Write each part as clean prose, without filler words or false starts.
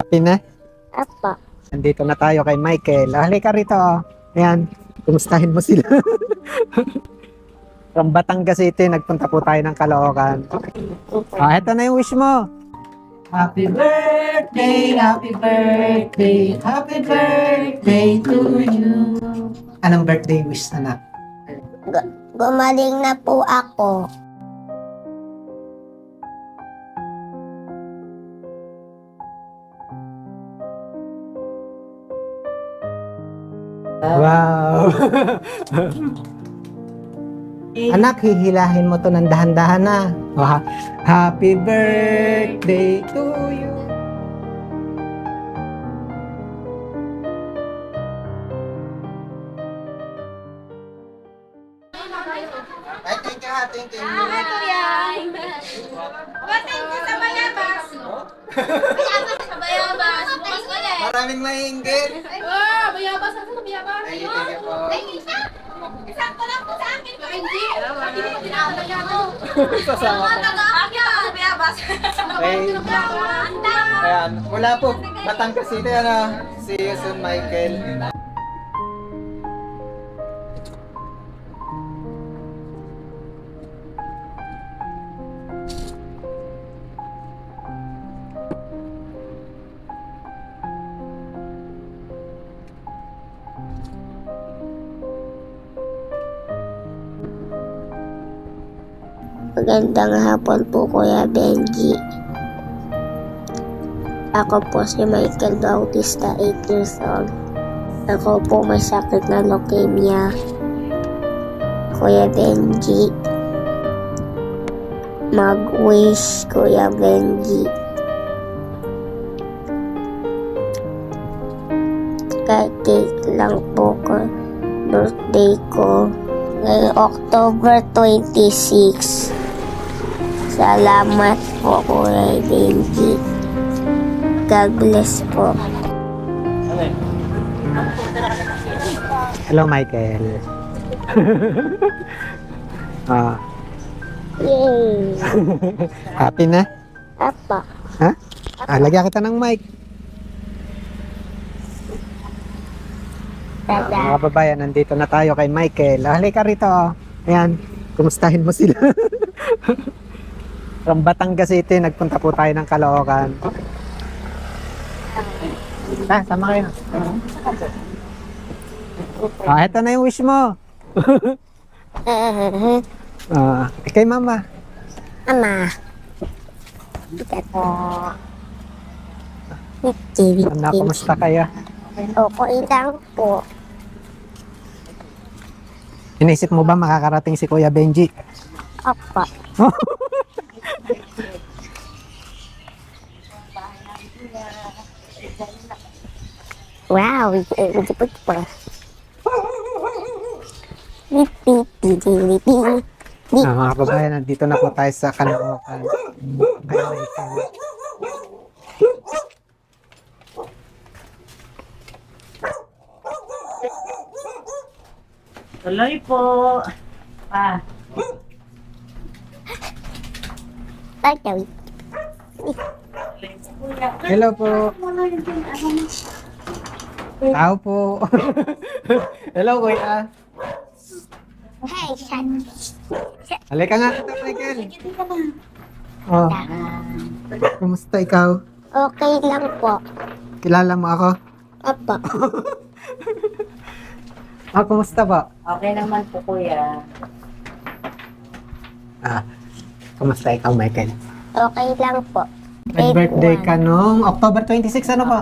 Happy na? Apa. Nandito na tayo kay Michael. Halika rito. Ayan, kumustahin mo sila. From Batangas City, nagpunta po tayo ng Caloocan. Eto na yung wish mo. Happy birthday, happy birthday, happy birthday to you. Anong birthday wish na? Gumaling na po ako. Wow! Anak, hihilahin mo to ng dahan-dahan na. Happy birthday to you. Ay, thank you ha, thank you. Maraming mahinggit. Bayabas. Ano sa bayabas? Thank you po. Isang lang po sa akin. Hindi. Hindi mo tinakalayan mo. Sasama ko. Akin ako sa bayabas. Ayan, wala po. Batangas City, ano. See you soon, Michael. Magandang hapon po, Kuya Benji. Ako po si Michael Bautista, 8 years old. Ako po may sakit na leukemia. Kuya Benji. Mag-wish, Kuya Benji. Kahit cake lang po ko. Birthday ko. Ngayong October 26. Salamat po, Kuya Benji. God bless po. Hello, Michael. Yay! Happy na? Apa. Ha? Lagyan kita ng mic. Mga Tada. kababayan, nandito na tayo kay Michael. Halika rito. Ayan, kumustahin mo sila. From Batangas City, nagpunta po tayo ng Caloocan. Sama kayo. Eto na yung wish mo. Kay mama. Ama. Ito po. Chibi. Anak, kumusta kayo? Okay lang po. Inisip mo ba makakarating si Kuya Benji? Apa. Wow, ito po. Mga kababayan, nandito na po tayo sa Caloocan. Kay Michael. Tuloy po. Pa. Tagaw. Hello po. Tao po. Hello, Kuya. Hey, son. Halika nga ito, Michael. Oh, kumusta ikaw? Okay lang po. Kilala mo ako? Apa. Kumusta po? Okay naman po, kuya. Kumusta ikaw, Michael? Okay lang po. Nag-birthday ka nung October 26, ano po?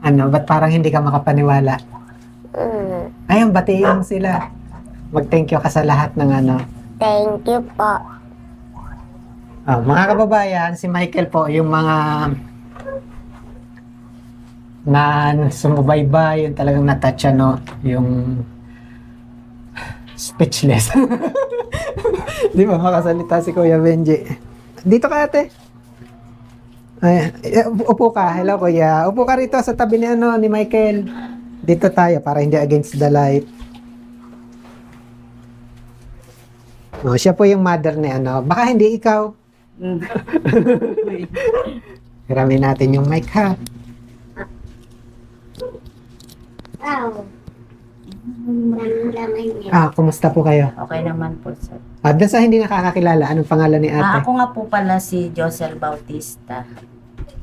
Ano, ba't parang hindi ka makapaniwala? Ayun, batiin mo sila. Mag-thank you ka sa lahat ng ano. Thank you po. Mga kababayan, si Michael po, yung mga na sumubaybay, yung talagang natouch, ano, yung speechless. Di ba makasalita si Kuya Benji? Dito ka, ate. Ay, upo ka. Hello, Kuya. Upo ka rito sa tabi ni, ano, ni Michael. Dito tayo para hindi against the light. Oh, siya po yung mother ni ano. Baka hindi ikaw. Hiramin natin yung mic ha. Wow. Maraming niya. Kumusta po kayo? Okay naman po, sir. Doon sa hindi nakakakilala, anong pangalan ni ate? Ako nga po pala si Josel Bautista.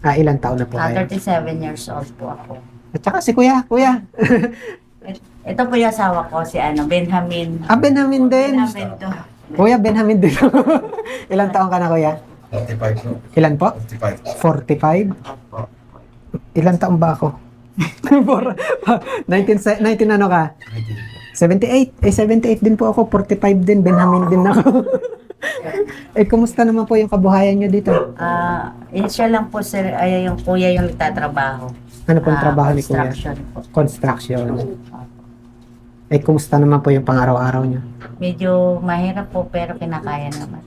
Ilang taon na po kayo? 37 years old po ako. At saka si kuya. Ito po yung asawa ko, si Benjamin. Benjamin din. Benjamin to. Kuya, Benjamin din. Ilang taon ka na kuya? 45 po. Ilan po? 45. 45? Ilan taon ba ako? 19 ano ka? 78. 78 din po ako. 45 din. Benjamin din ako. Kumusta naman po yung kabuhayan nyo dito? Siya lang po, sir, ay yung kuya yung nagtatrabaho. Ano pong trabaho ni kuya? Construction po. Construction. Kumusta naman po yung pang-araw-araw nyo? Medyo mahirap po, pero kinakaya naman.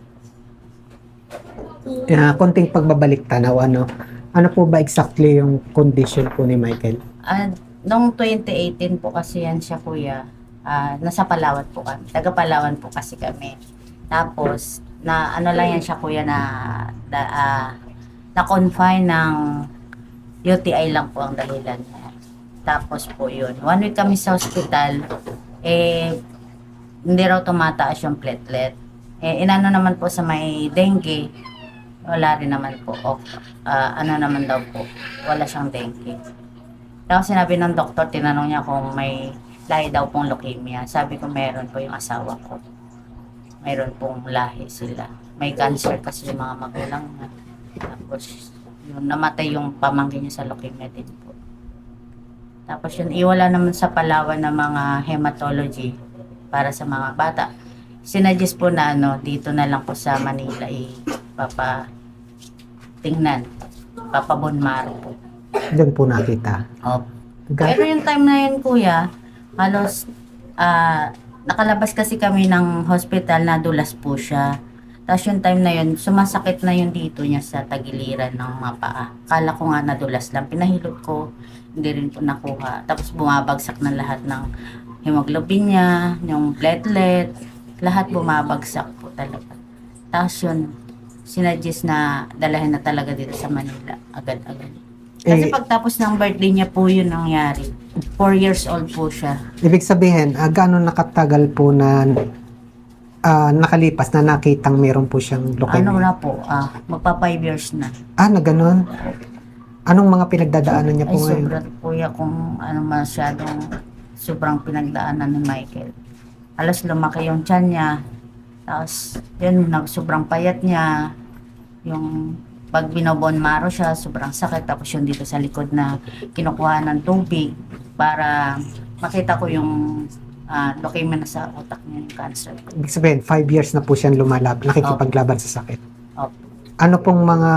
Konting pagbabalik tanaw, ano po ba exactly yung condition po ni Michael? Noong 2018 po kasi yan siya, kuya. Nasa Palawan po kami. Taga Palawan po kasi kami. Tapos, ano lang yan siya, kuya, na-confine ng UTI lang po ang dahilan niya. Tapos po yun. 1 week kami sa hospital, hindi raw tumataas yung platelet. Inano naman po sa may dengue, wala rin naman po. Ano naman daw po, wala siyang dengue. Tapos sinabi ng doktor, tinanong niya kung may lahi daw pong leukemia. Sabi ko meron po yung asawa ko. Meron pong lahi sila. May cancer kasi yung mga magulang niya. Tapos yun, namatay yung pamangkin niya sa leukemia din po. Tapos yun, iwala naman sa Palawan ng mga hematology para sa mga bata. Sinadjust po na dito na lang po sa Manila tingnan. Bone marrow po. Doon po nakita. Pero yung time na yun, kuya, halos nakalabas kasi kami ng hospital, nadulas po siya. Tapos yung time na yun, sumasakit na yung dito niya sa tagiliran ng mga paa. Kala ko nga nadulas lang. Pinahilot ko, hindi rin po nakuha. Tapos bumabagsak na lahat ng hemoglobin niya, yung platelet, lahat bumabagsak po talaga. Tapos yun, sinadjust na dalahin na talaga dito sa Manila, agad-agad. Kasi pagtapos ng birthday niya po yun nangyari. 4 years old po siya. Ibig sabihin, gaano nakatagal po na nakalipas na nakitang meron po siyang leukemia? Ano na po, magpa 5 years na. Na ganun? Anong mga pinagdadaanan niya po Ay, ngayon? sobrang kuya kung masyadong sobrang pinagdaanan ni Michael. Alas lumaki yung tiyan niya. Tapos, yun, sobrang payat niya. Yung pag binobone marrow siya, sobrang sakit. Tapos yun dito sa likod na kinukuha ng tubig para makita ko yung leukemia na sa utak niya, yung cancer. Ibig sabihin, 5 years na po siyang nakikipaglaban sa sakit. Opo. Ano pong mga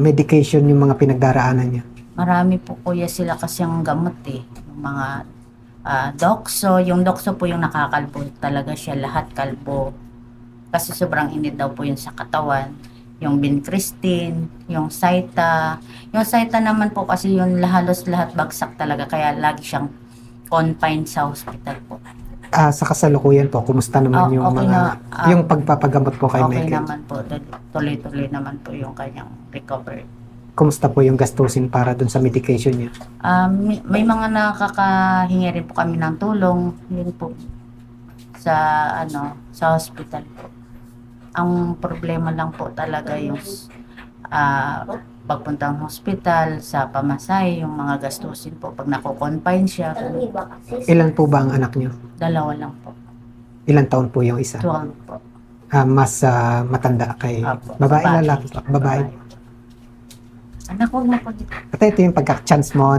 medication yung mga pinagdaraanan niya? Marami po kuya sila kasi ang gamot Yung mga Doxo. Yung Doxo po yung nakakalbo talaga siya. Lahat kalbo. Kasi sobrang init daw po yun sa katawan. Yung Vincristine, yung Saita. Yung Saita naman po kasi yung halos lahat bagsak talaga. Kaya lagi siyang confined sa hospital po. Sa kasalukuyan po, kumusta naman yung okay mga, yung pagpapagamot po kay Okay Michael? naman po. Tuloy-tuloy naman po yung kanyang recovery. Kumusta po yung gastusin para dun sa medication niya? May mga nakakahingi rin po kami ng tulong. Yun po. Sa hospital po. Ang problema lang po talaga yung pagpuntang hospital, sa pamasahe, yung mga gastusin po. Pag nako-confine siya, Ilan po ba ang anak niyo? 2 lang po. Ilan taon po yung isa? 12 po. Mas matanda kay Apo. babae, Babae. lalaki, babae. Anak, huwag mo po dito. At ito yung pagka-chance mo,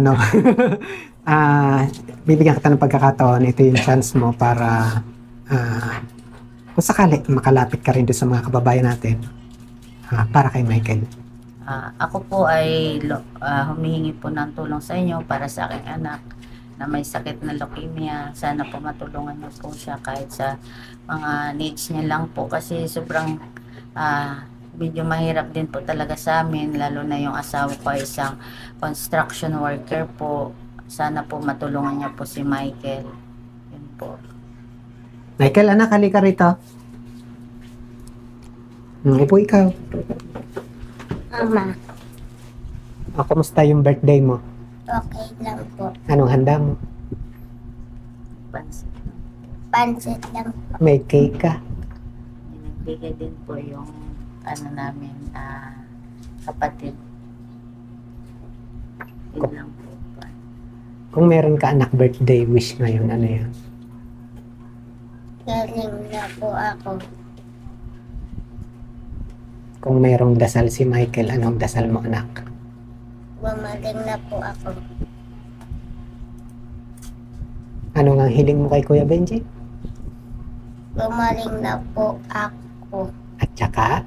bibigyan kita ng pagkakataon, ito yung chance mo para kung sakali makalapit ka rin doon sa mga kababayan natin para kay Michael. Ako po ay humihingi po ng tulong sa inyo para sa aking anak na may sakit na leukemia. Sana po matulungan niyo po siya kahit sa mga needs niya lang po kasi sobrang medyo mahirap din po talaga sa amin, lalo na yung asawa ko ay isang construction worker po. Sana po matulungan niya po si Michael. Yun po. Michael, anak, halika rito. Upo ikaw. Mama, Kamusta yung birthday mo? okay lang po. Anong handa mo? Pansin. Pansit lang po. May cake ka? Nagbigay din po yung ano namin, kapatid. Yun lang po. Kung meron ka anak birthday wish ngayon, ano yan? Galing na po ako. Kung merong dasal si Michael, anong dasal mo anak? Gumaling na po ako. Ano nga ang hiling mo kay Kuya Benji? Gumaling na po ako. At saka,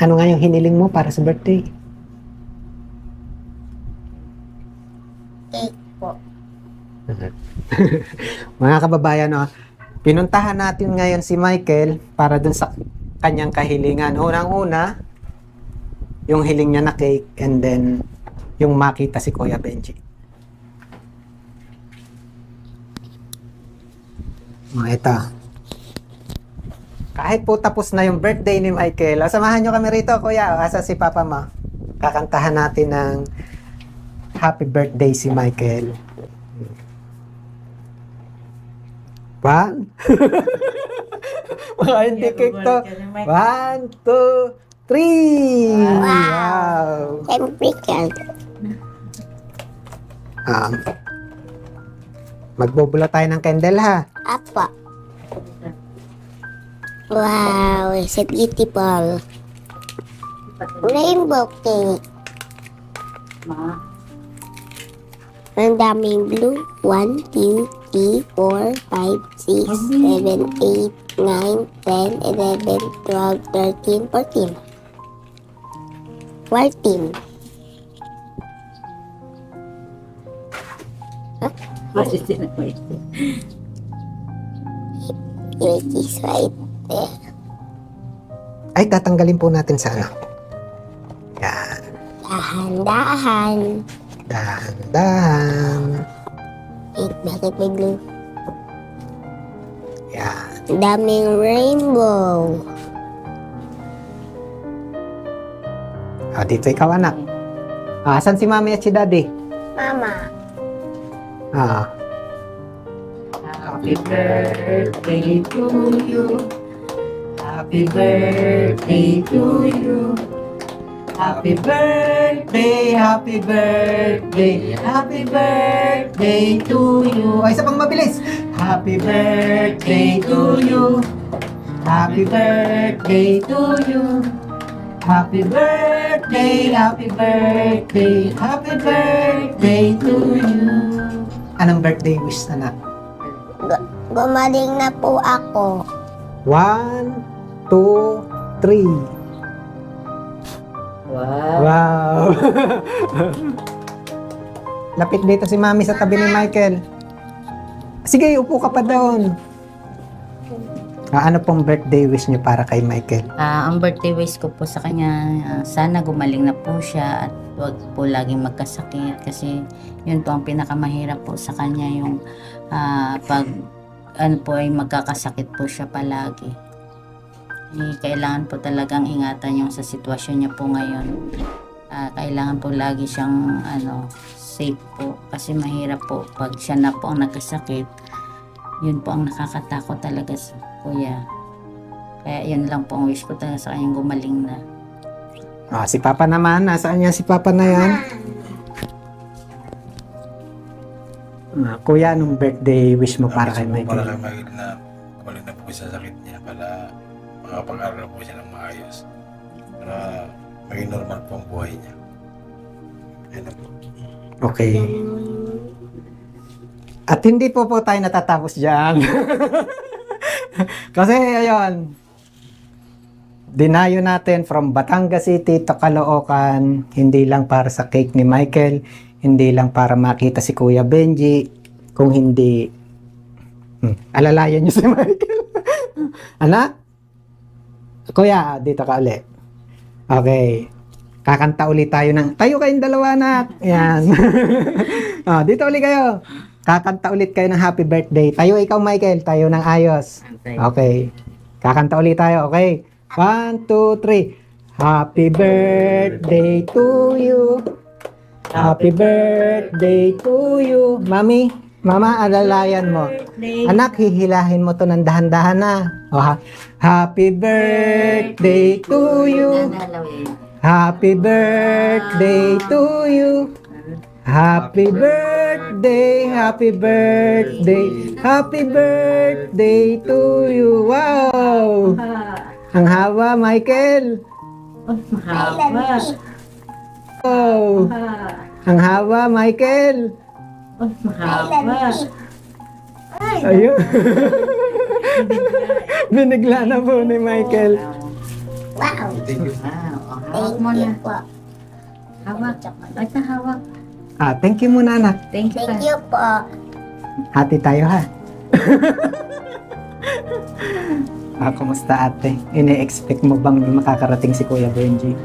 ano nga yung hiniling mo para sa birthday? Cake po. Mga kababayan, no, pinuntahan natin ngayon si Michael para dun sa kanyang kahilingan. Unang-una, yung hiling niya na cake, and then yung makita si Kuya Benji. Ito. Kahit po tapos na yung birthday ni Michael, samahan nyo kami rito, Kuya. Asa si Papa mo? Kakantahan natin ng happy birthday si Michael. One. Mga hindi cake to. 1, 2, 3. Wow. Siyempre yan. Magbubula tayo ng candle, ha? Apa. Wow, it's a beautiful rainbow cake. Ma, Ang daming blue. 1, 2, 3, 4, 5, 6, 7, 8, 9, 10, 11, 12, 13, 14. 14. masisi na po ito. It is right there. Ay, tatanggalin po natin sa ano. Yan. Dahan-dahan. Dahan-dahan. Wait, bakit may blue? Yan. Ang daming rainbow. Dito ikaw, anak. Asan si mami at si daddy? Mama. Happy birthday to you. Happy birthday to you. Happy birthday, happy birthday, happy birthday to you. Ay, isa pang mabilis. Happy birthday to you. Happy birthday to you. Happy birthday, happy birthday, happy birthday to you. Anong birthday wish, anak? Gumaling na po ako. 1, 2, 3. Wow. Wow. Lapit dito si mami sa tabi ni Michael. Sige, upo ka pa doon. Ano pong birthday wish niyo para kay Michael? Ang birthday wish ko po sa kanya, sana gumaling na po siya at huwag po laging magkasakit kasi yun po ang pinakamahirap po sa kanya yung pag ano po ay magkakasakit po siya palagi. Kailangan po talagang ingatan yung sa sitwasyon niya po ngayon. Kailangan po lagi siyang safe po kasi mahirap po pag siya na po ang nagkasakit. Yun po ang nakakatakot talaga sa kuya. Kaya yun lang po ang wish ko talaga sa kanyang gumaling na. Si Papa naman. Nasaan niya si Papa na yan? Kuya, anong birthday wish mo para kay Para Michael? kay Michael na gumaling na po sa sakit niya para makapag-aral po siya ng maayos. Para maging normal po ang buhay niya. Ayun na po. Okay. At hindi po tayo natatapos dyan. Kasi ayun, dinayo natin from Batangas City to Caloocan, hindi lang para sa cake ni Michael, hindi lang para makita si Kuya Benji, kung hindi, alalayan niyo si Michael. Anak? Kuya, dito ka ulit. Okay. Kakanta ulit tayo tayo kayong dalawa, anak. Yan. Dito ulit kayo. Kakanta ulit kayo ng happy birthday. Tayo ikaw, Michael. Tayo ng ayos. Okay. Kakanta ulit tayo, okay? 1, 2, 3. Happy birthday to you. Happy birthday to you. Mama, alalayan mo. Anak, hihilahin mo to ng dahan-dahan na. Happy birthday to you. Nanalawin. Happy birthday to you. Happy birthday, happy birthday, happy birthday to you. Wow! Ang haba, Michael. Mahaba. Oh, ang haba, Michael. Mahaba. Ayun. Binigla na po ni Michael. Wow. Thank you. Wow. Hawak Thank mo you na. po. Hawak. Ay, hawak. Thank you muna, anak. Thank you. Thank you po. Hati tayo, ha? Kumusta, ate? Ini-expect mo bang makakarating si Kuya Benji?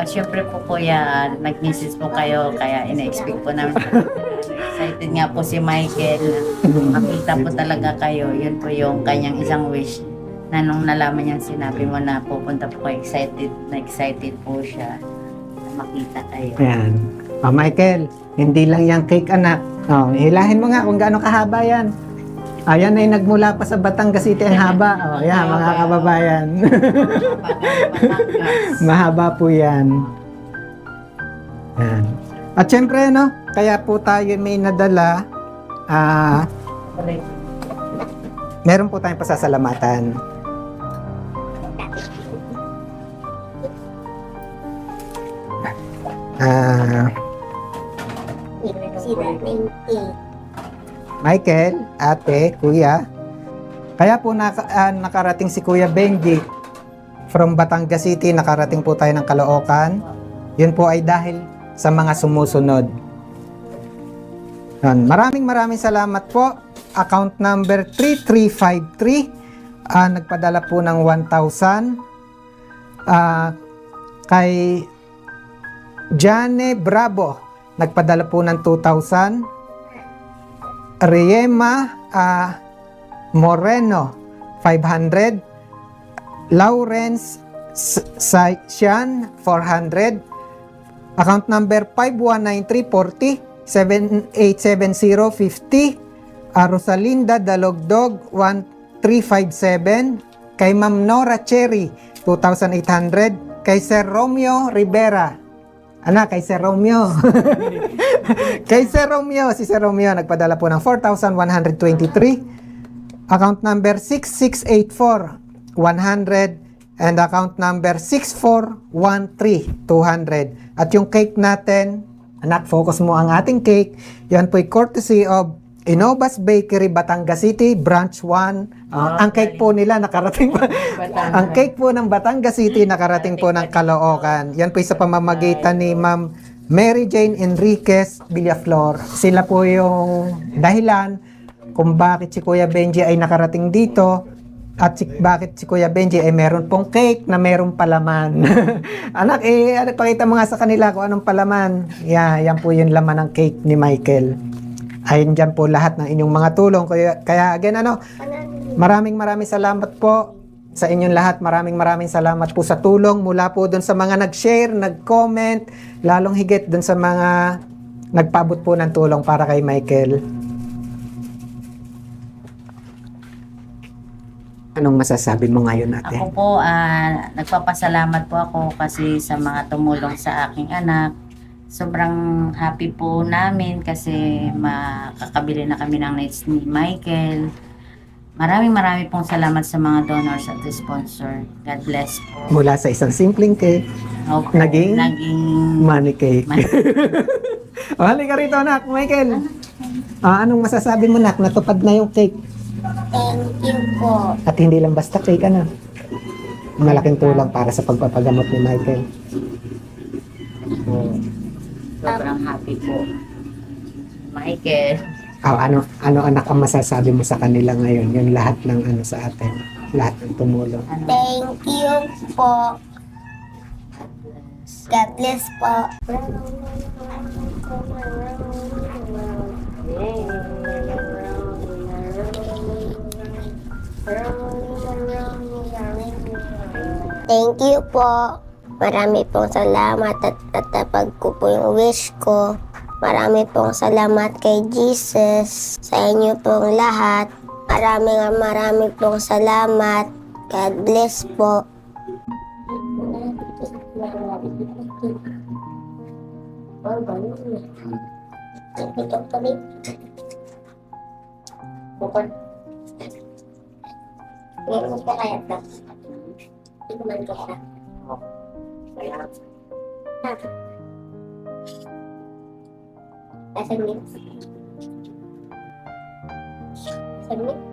Siyempre po kuya, nag-message po kayo, kaya ina-expect po namin. Excited nga po si Michael na makita po talaga kayo. Yun po yung kanyang isang wish na nung nalaman niya sinabi mo na pupunta po kayo, excited po siya na makita kayo. Ayan. Michael, hindi lang yung cake, anak. Hilahin mo nga kung gaano kahaba yan. Ayan ay nagmula pa sa Batangas City ang haba. Ayan, mga kababayan. Mahaba po yan. Ayan. At syempre, no, kaya po tayo may nadala, meron po tayong pasasalamatan. Michael, ate, kuya, kaya po nakarating si Kuya Benji from Batangas City, nakarating po tayo ng Caloocan. Yun po ay dahil sa mga sumusunod. Yun. Maraming salamat po. Account number 3353, nagpadala po ng 1,000. Kay Jane Bravo, nagpadala po ng 2,000. Riema Moreno, 500. Lawrence Sian, 400. Account number 519340787050. Rosalinda Dalogdog, 1357. Kay Ma'am Nora Cherry, 2,800. Kay Sir Romeo Rivera. Kay Sir Romeo. Kay Sir Romeo, si Sir Romeo nagpadala po ng 4,123. Account number 6684, 100. And account number 6413, 200. At yung cake natin, anak, focus mo ang ating cake. Yan po'y courtesy of Inobas Bakery, Batangas City, Branch 1. Ang cake po nila nakarating pa. Ang cake po ng Batangas City nakarating po ng Caloocan. Yan po sa pamamagitan ni Ma'am Mary Jane Enriquez Villaflor. Sila po yung dahilan kung bakit si Kuya Benji ay nakarating dito at bakit si Kuya Benji ay meron pong cake na meron palaman. Anak, pakita mo nga sa kanila kung anong palaman. Yan po yung laman ng cake ni Michael. Ayun dyan po lahat ng inyong mga tulong. Kaya again, maraming salamat po sa inyong lahat. Maraming salamat po sa tulong mula po dun sa mga nag-share, nag-comment, lalong higit dun sa mga nagpabot po ng tulong para kay Michael. Anong masasabi mo ngayon, ate? Ako po, nagpapasalamat po ako kasi sa mga tumulong sa aking anak. Sobrang happy po namin kasi makakabili na kami ng nights ni Michael. Maraming pong salamat sa mga donors at sponsor. God bless po. Mula sa isang simpleng cake, Opo, naging money cake. Halika rito, anak, Michael. Anong masasabi mo, nak? Natupad na yung cake. Thank you po. At hindi lang basta cake, malaking tulong para sa pagpapagamot ni Michael. Sobrang happy po. Michael. Ano anak ang masasabi mo sa kanila ngayon? Yung lahat ng sa atin. Lahat ng tumulong. Thank you po. God bless po. Thank you po. Marami pong salamat at natapag ko po yung wish ko. Marami pong salamat kay Jesus sa inyo pong lahat. Maraming pong salamat. God bless po. Bukod. Ngayon mo pa kaya ito. Hindi ko man kaya. Wala. Asan yun? Asan yun?